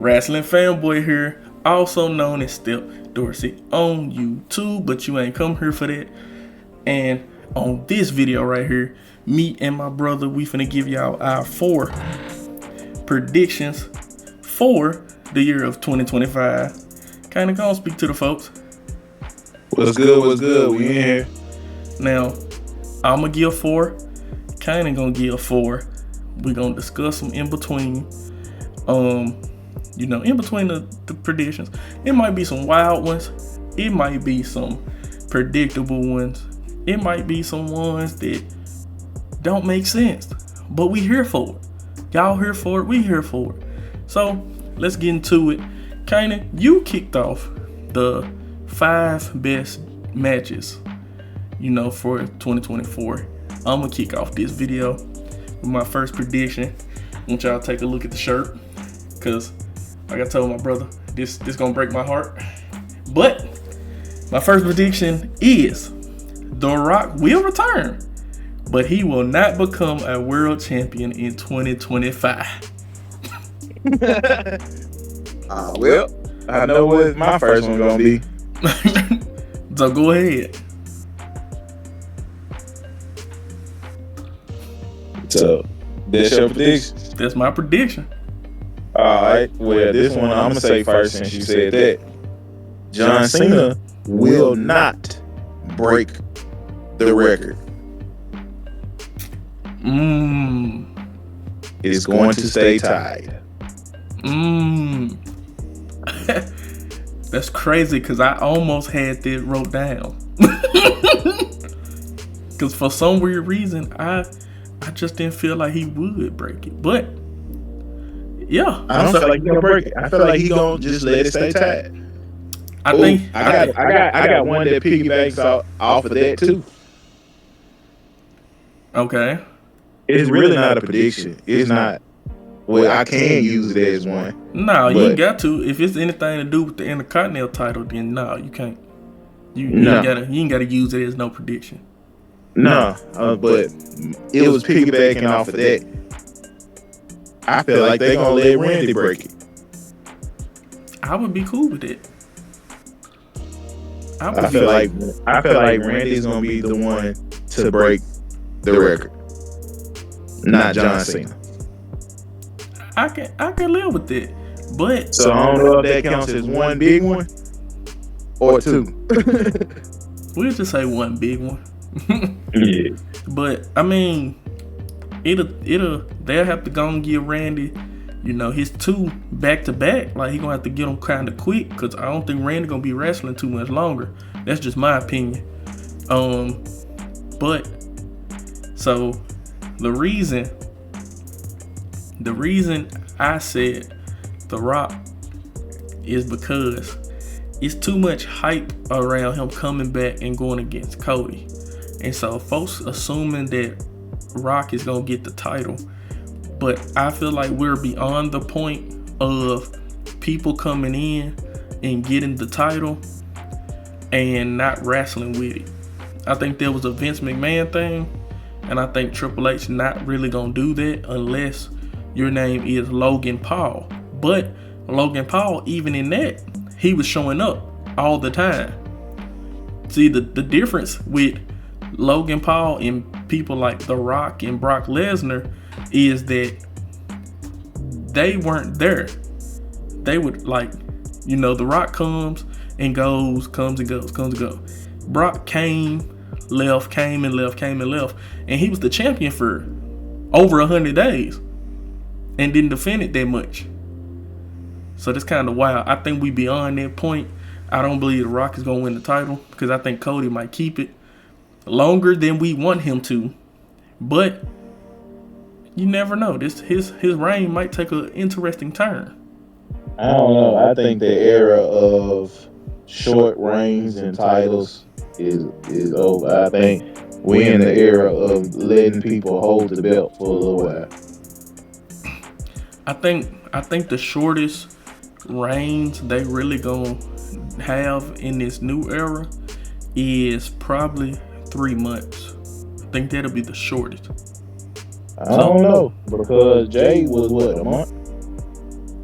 Wrestling Fanboy here, also known as Step Dorsey on YouTube, but you ain't come here for that. And on this video right here, me and my brother, we finna give y'all our 4 predictions for the year of 2025. Kinda gonna speak to the folks. What's good? We in here. Now, I'ma give 4, kinda gonna give 4. We gonna discuss them in between. In between the predictions. It might be some wild ones. It might be some predictable ones. It might be some ones that don't make sense. But we here for it. Y'all here for it. We here for it. So let's get into it. Kinda, you kicked off the 5 best matches, for 2024. I'm gonna kick off this video with my first prediction. I want y'all to take a look at the shirt, cause like I told my brother, this gonna break my heart. But my first prediction is The Rock will return, but he will not become a world champion in 2025. Well, I know what my first one gonna be. So go ahead. So that's your prediction? That's my prediction. Alright, well, this one I'm gonna say first since you said that. John Cena will not break the record. It's going to stay tied. That's crazy, because I almost had that wrote down. Because for some weird reason, I just didn't feel like he would break it. But yeah, I don't feel like he's gonna break it. I feel like he's gonna just let it stay tied. I got one that piggybacks off of that too. Okay. It's really not a prediction. It's not. Well, I can use it as one. No, you ain't got to. If it's anything to do with the Intercontinental title, then no, you can't. You ain't gotta use it as no prediction. No, but it was piggybacking off of that. I feel like they're gonna let Randy break it. I would be cool with it. I feel like Randy's gonna be the one to break the record, not John Cena. I can live with it, but so I don't know if that counts as one big one or 2. We'll just say one big one. Yeah. But I mean, they'll have to go and give Randy, his 2 back to back. Like, he gonna have to get them kind of quick, because I don't think Randy gonna be wrestling too much longer. That's just my opinion. But so the reason I said The Rock is because it's too much hype around him coming back and going against Cody. And so folks assuming that Rock is gonna get the title. But I feel like we're beyond the point of people coming in and getting the title and not wrestling with it. I think there was a Vince McMahon thing, and I think Triple H not really gonna do that unless your name is Logan Paul. But Logan Paul, even in that, he was showing up all the time. See, the difference with Logan Paul and people like The Rock and Brock Lesnar is that they weren't there. They would The Rock comes and goes. Brock came and left, and he was the champion for over 100 days and didn't defend it that much. So that's kind of wild. I think we beyond that point. I don't believe The Rock is gonna win the title, because I think Cody might keep it longer than we want him to. But you never know. His reign might take an interesting turn. I don't know. I think the era of short reigns and titles is over. I think we're in the era of letting people hold the belt for a little while. I think the shortest reigns they really gonna have in this new era is probably 3 months. I think that'll be the shortest. I don't know, because Jay was what, a month?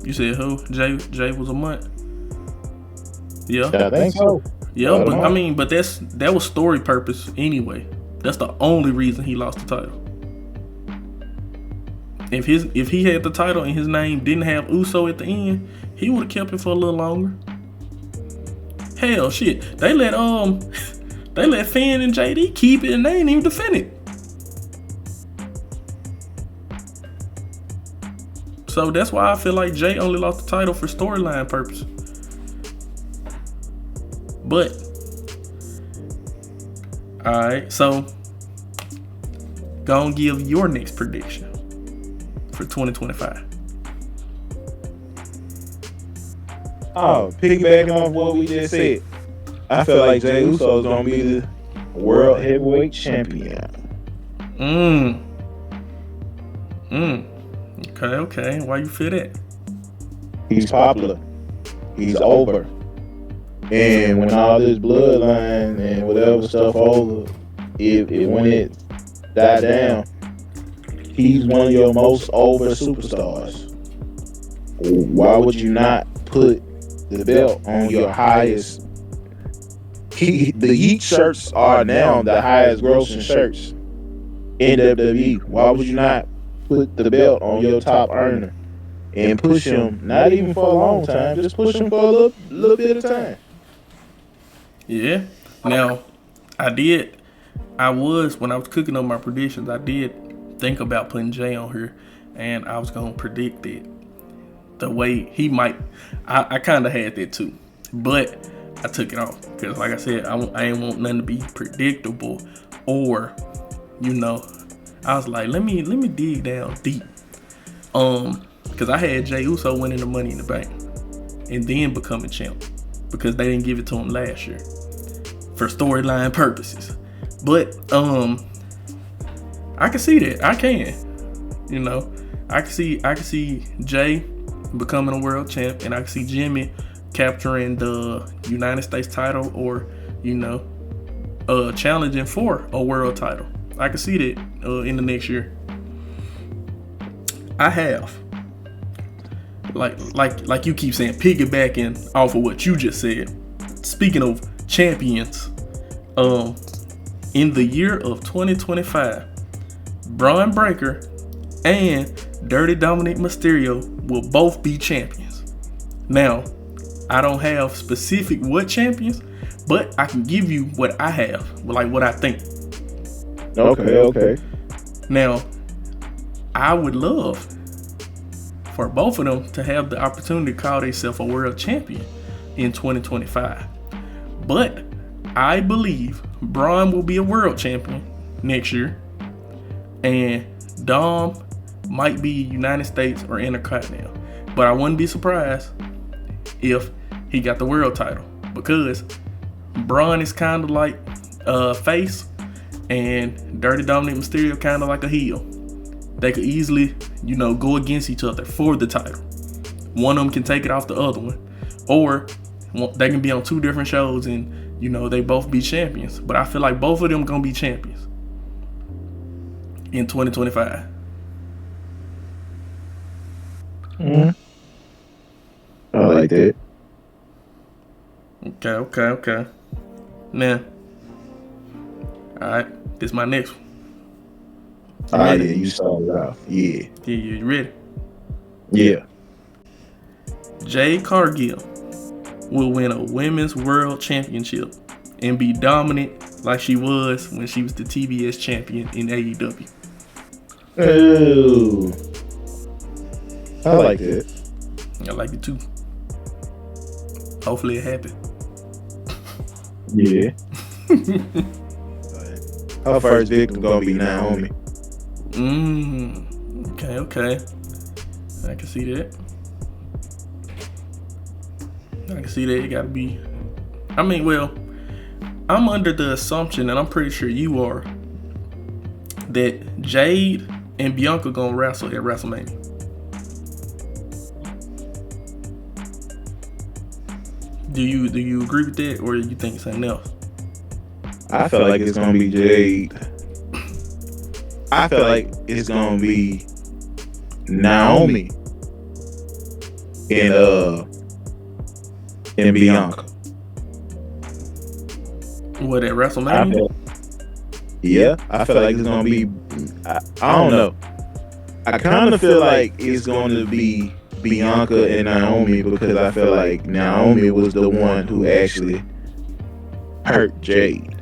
You said who? Jay was a month. Yeah. I think so. Yeah, but I mean, but that was story purpose anyway. That's the only reason he lost the title. If he had the title and his name didn't have Uso at the end, he would have kept it for a little longer. Hell, shit, they let Finn and JD keep it and they ain't even defend it. So that's why I feel like Jay only lost the title for storyline purpose. But alright, so go and give your next prediction for 2025. Oh, piggybacking off what we just said, I feel like Jey Uso is gonna be the world heavyweight champion. Okay. Why you feel that? He's popular. He's over. And when all this bloodline and whatever stuff over, when it died down, he's one of your most over superstars. Why would you not put the belt on your highest? The Yeet shirts are now the highest grossing shirts in WWE. Why would you not put the belt on your top earner and push him? Not even for a long time, just push him for a little bit of time. Yeah. Now, when I was cooking up my predictions, I did think about putting Jay on here, and I was gonna predict it the way he might. I kind of had that too, but I took it off because, like I said, I ain't want nothing to be predictable, or I was like, let me dig down deep, because I had Jey Uso winning the Money in the Bank and then becoming champ because they didn't give it to him last year for storyline purposes. But I can see that. I can. I can see Jay becoming a world champ, and I can see Jimmy capturing the United States title, or challenging for a world title. I can see that in the next year. I have, like you keep saying, piggybacking off of what you just said. Speaking of champions, in the year of 2025, Braun Breaker and Dirty Dominic Mysterio will both be champions. Now, I don't have specific what champions, but I can give you what I have, like what I think. Okay. Now, I would love for both of them to have the opportunity to call themselves a world champion in 2025. But I believe Braun will be a world champion next year, and Dom might be United States or Intercontinental. But I wouldn't be surprised if he got the world title, because Braun is kind of like a face, and Dirty Dominic Mysterio kind of like a heel. They could easily, go against each other for the title. One of them can take it off the other one, or they can be on two different shows and they both be champions. But I feel like both of them gonna be champions in 2025. I like that. Okay. Now, alright, this is my next one. Yeah, you started off. Yeah. You ready? Yeah. Jade Cargill will win a women's world championship and be dominant like she was when she was the TBS champion in AEW. Oh, I like that. I like it too. Hopefully it happens. Yeah. Her first victim gonna be Naomi. Okay. I can see that. It gotta be. I'm under the assumption, and I'm pretty sure you are, that Jade and Bianca gonna wrestle at WrestleMania. Do you agree with that, or do you think something else? I feel like it's gonna be Jade. I feel like it's gonna be Naomi in Bianca. What, at I WrestleMania? feel, yeah, I feel like it's gonna be. I don't know. I kind of feel like it's going to be Bianca and Naomi because I feel like Naomi was the one who actually hurt Jade.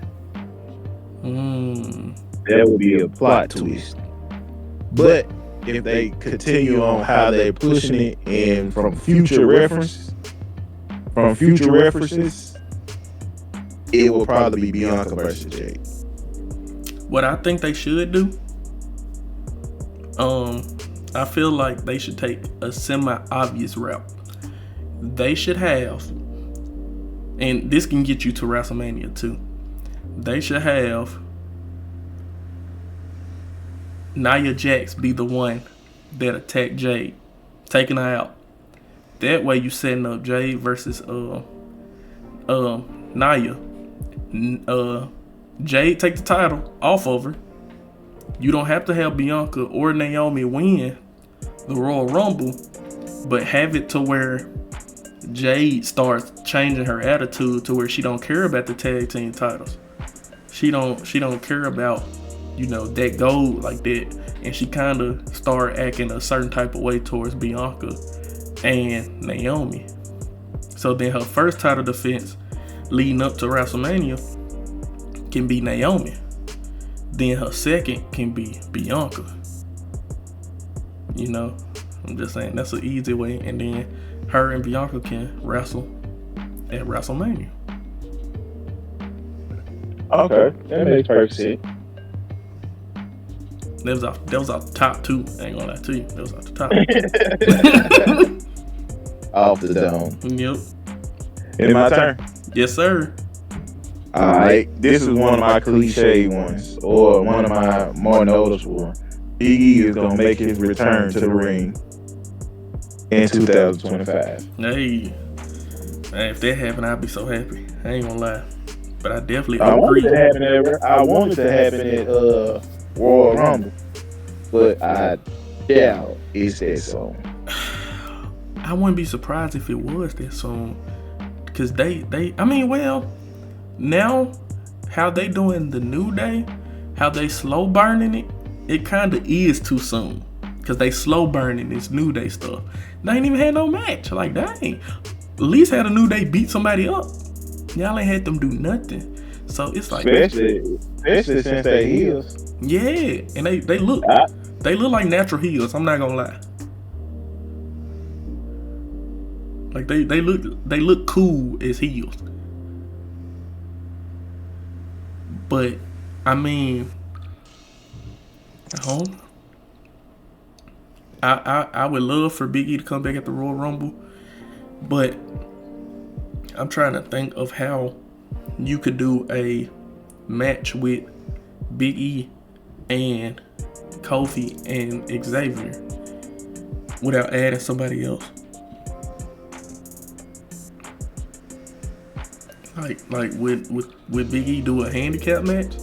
That would be a plot twist. But if they continue on how they're pushing it and from future references, it will probably be Bianca versus Jade. What I think they should do, I feel like they should take a semi-obvious route. They should have, and this can get you to WrestleMania too. They should have Nia Jax be the one that attacked Jade, taking her out. That way you setting up Jade versus Nia. Jade take the title off of her. You don't have to have Bianca or Naomi win the Royal Rumble, but have it to where Jade starts changing her attitude to where she don't care about the tag team titles. She don't care about, that gold like that, and she kind of start acting a certain type of way towards Bianca and Naomi. So then her first title defense leading up to WrestleMania can be Naomi. Then her second can be Bianca. I'm just saying that's an easy way, and then her and Bianca can wrestle at WrestleMania. Okay, that makes perfect sense. That was off the top too. I ain't gonna lie to you. That was off the top. Off the dome. Yep. It's my turn. Yes, sir. Alright, this is one of my cliche ones, or one of my more noticeable ones. Big E is gonna make his return to the ring in 2025. Hey, man, if that happened, I'd be so happy. I ain't gonna lie, but I definitely I wanted agree. it to happen at Royal Rumble, but I doubt it's that soon. I wouldn't be surprised if it was that soon, because now how they doing the New Day, how they slow burning it kind of is too soon, because they slow burning this New Day stuff. They ain't even had no match. Like, dang, at least had a New Day beat somebody up. Y'all ain't had them do nothing. So it's like, especially since they heels. Yeah, and they look like natural heels. I'm not gonna lie. Like they look cool as heels. But I mean, I would love for Big E to come back at the Royal Rumble, but I'm trying to think of how you could do a match with Big E and Kofi and Xavier without adding somebody else. Like would Big E do a handicap match?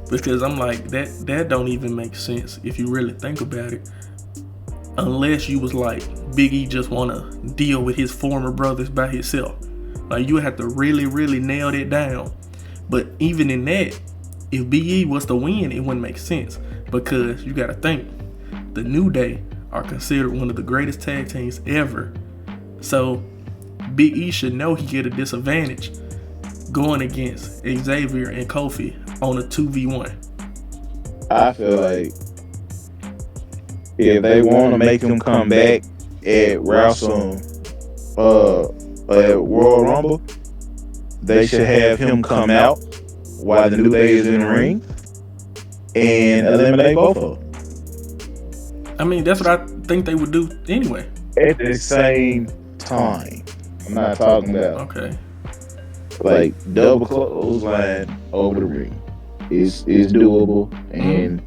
Because I'm like, that don't even make sense if you really think about it. Unless you was like, Big E just want to deal with his former brothers by himself. Like, you have to really, really nail that down. But even in that, if Big E was to win, it wouldn't make sense. Because you got to think, the New Day are considered one of the greatest tag teams ever. So, Big E should know he get a disadvantage going against Xavier and Kofi on a 2v1. I feel like if they want to make him come back at Royal Rumble, they should have him come out while the New Day is in the ring and eliminate both of them. I mean, that's what I think they would do anyway. At the same time. I'm not talking about like double clothesline over the ring. It's doable, and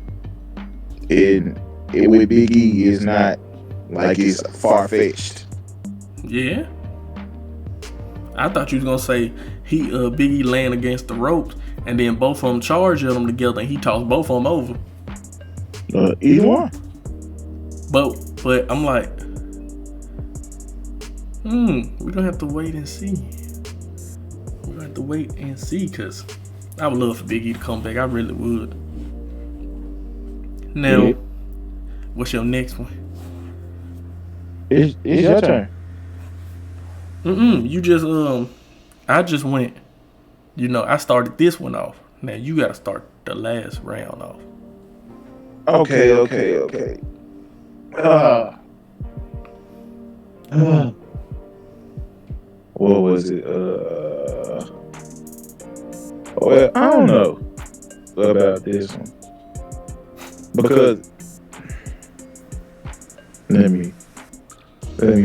it with Big E is not like it's far fetched. Yeah. I thought you was gonna say Big E laying against the ropes and then both of them charge them together and he tossed both of them over. Either one. But I'm like, we're gonna have to wait and see. We're gonna have to wait and see, cause I would love for Big E to come back. I really would. Now, Yeah. what's your next one? It's your turn. You just I just went. I started this one off. Now you gotta start the last round off. Okay. Uh, uh, what was it? Well, I don't know about this one because let me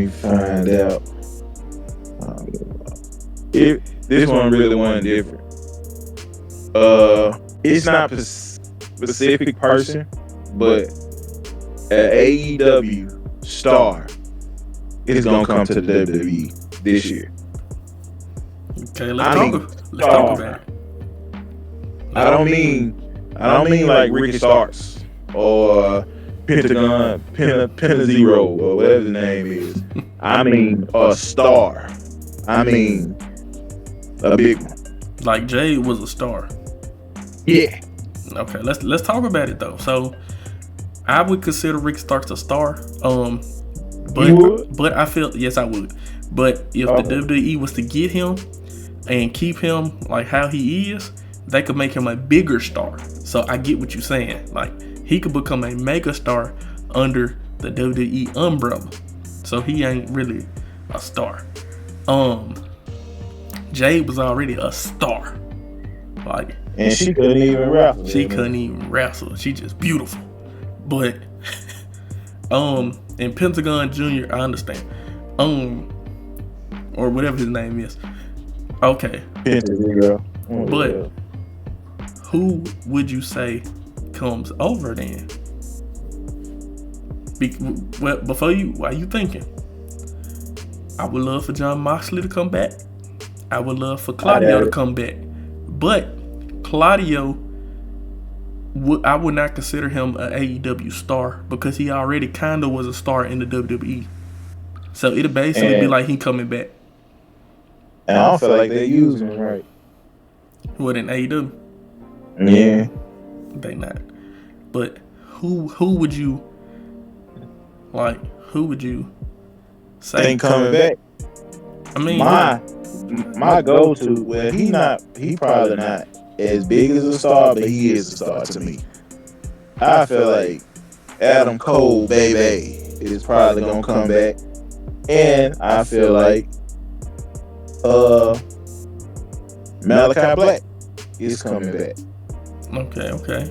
find out. If this one really wasn't different, it's not a specific person, but an AEW star is gonna come to the WWE this year. Okay, let's talk about it. I don't mean like Ricky Starks or Penta Zero or whatever the name is. I mean a star. I mean a big one. Like Jade was a star. Yeah. Okay, let's talk about it though. So I would consider Ricky Starks a star. You would? But I feel yes I would. But if the WWE was to get him and keep him like how he is, they could make him a bigger star. So I get what you're saying. Like he could become a mega star under the WWE umbrella. So he ain't really a star. Jade was already a star. Like, and she couldn't even wrestle. She just beautiful. But and Pentagon Jr., I understand. Or whatever his name is. Okay. But who would you say comes over then? While you thinking, I would love for Jon Moxley to come back. I would love for Claudio to come back. But Claudio, I would not consider him an AEW star because he already kind of was a star in the WWE. So it'll basically be like he coming back. And I don't feel like they use him right. What, in AEW? Yeah. They not. But who would you say think coming back? I mean, my go-to. Well, he probably not as big as a star, but he is a star to me. I feel like Adam Cole, baby, is probably gonna come back, and I feel like Malachi Black is coming back. Okay.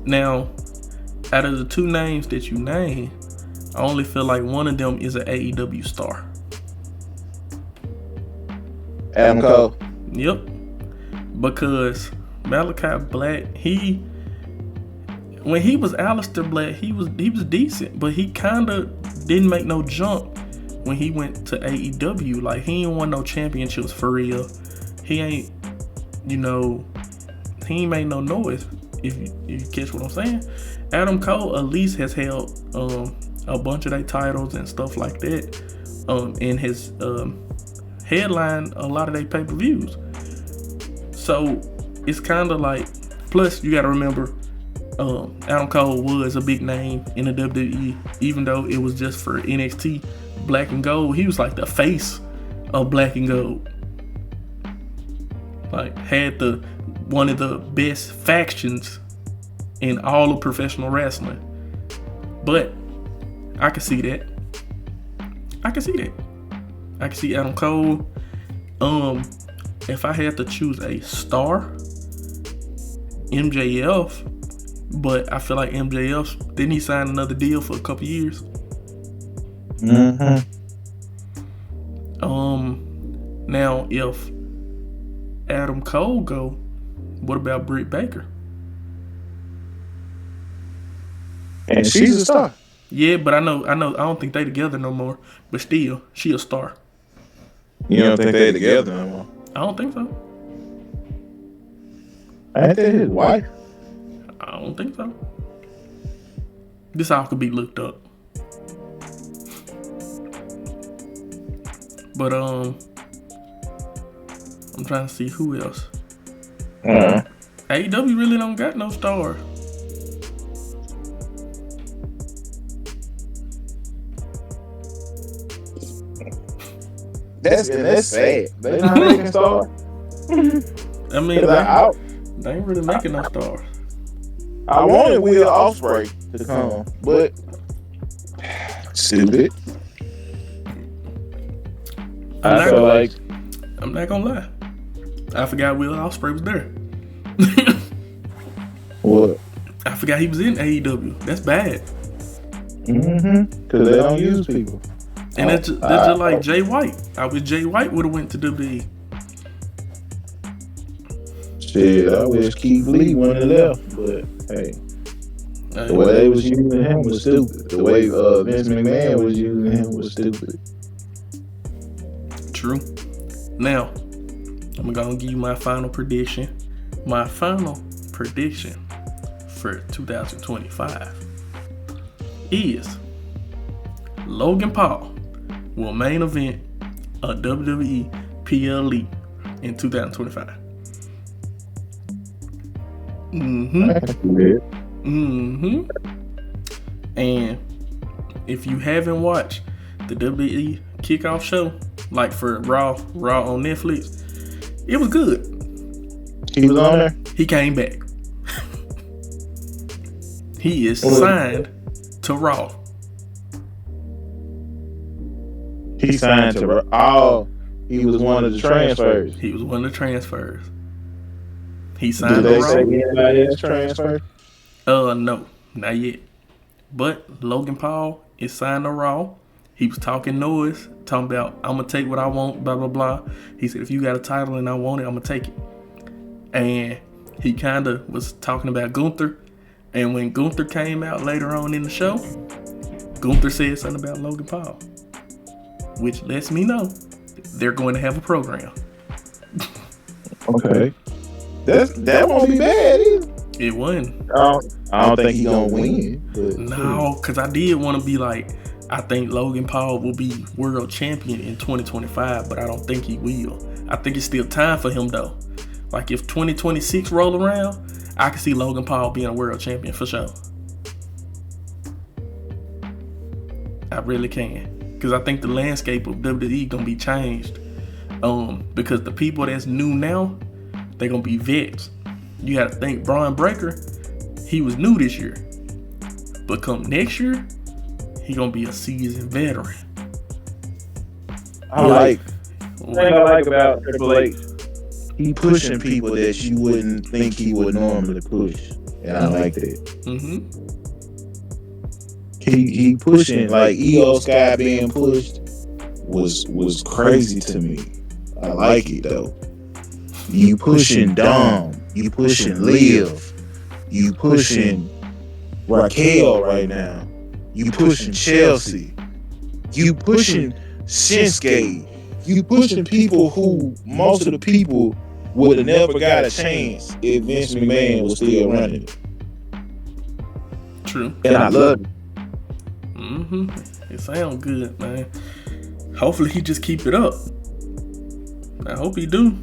Now, out of the two names that you named, I only feel like one of them is an AEW star. Adam Cole. Yep. Because Malachi Black, when he was Aleister Black, he was decent, but he kind of didn't make no jump when he went to AEW. Like, he ain't won no championships for real. He ain't, he ain't made no noise, if you catch what I'm saying. Adam Cole at least has held a bunch of their titles and stuff like that, and his headline a lot of their pay-per-views. So it's kind of like, plus you got to remember, Adam Cole was a big name in the WWE, even though it was just for NXT Black and Gold. He was like the face of Black and Gold. Like, had one of the best factions in all of professional wrestling. But I can see that. I can see Adam Cole. If I had to choose a star, MJF. But I feel like MJF, didn't he sign another deal for a couple years? Mm-hmm. Now if Adam Cole go, what about Britt Baker? And she's a star. Yeah, but I don't think they together no more. But still, she a star. You don't think they together no more? I don't think so. Ain't that his wife? I don't think so. This all could be looked up. But I'm trying to see who else. AEW really don't got no stars. That's sad. They not making stars. I mean, they ain't really making no stars. I wanted Will Ospreay to come, but stupid. I'm not gonna lie. I forgot Will Ospreay was there. What? I forgot he was in AEW. That's bad. Because they don't use people. And that's just like Jay White. I wish Jay White would have went to WWE. Shit, I wish Keith Lee wouldn't have left, but hey. The way they was using him was stupid. The way Vince McMahon was using him was stupid. True. Now, I'm gonna give you my final prediction. My final prediction for 2025 is Logan Paul will main event a WWE PL Elite in 2025. And if you haven't watched the WWE kickoff show, like for Raw on Netflix, it was good. He was on there? He came back. He is signed to Raw. He signed to Raw. Oh, he was one of the transfers. He was one of the transfers. He signed to Raw. Did they say anybody else transferred? No, not yet. But Logan Paul is signed to Raw. He was talking noise, talking about, I'm going to take what I want, blah, blah, blah. He said, if you got a title and I want it, I'm going to take it. And he kind of was talking about Gunther. And when Gunther came out later on in the show, Gunther said something about Logan Paul, which lets me know they're going to have a program. Okay. That won't be bad either. It wasn't. I don't think he's going to win. But no, because I did want to be like, I think Logan Paul will be world champion in 2025, but I don't think he will. I think it's still time for him though. Like if 2026 roll around, I can see Logan Paul being a world champion for sure. I really can. Because I think the landscape of WWE gonna be changed. Because the people that's new now, they're gonna be vets. You gotta think Braun Breaker, he was new this year. But come next year, he gonna be a seasoned veteran. I like about Triple H. He pushing people that you wouldn't think he would normally push, and I like that. He pushing, like Io Sky being pushed was crazy to me. I like it though. You pushing Dom, you pushing Liv, you pushing Raquel right now. You pushing Chelsea. You pushing Shinsuke. You pushing people who most of the people would have never got a chance if Vince McMahon was still running it. True. And I love it. It sounds good, man. Hopefully he just keep it up. I hope he do.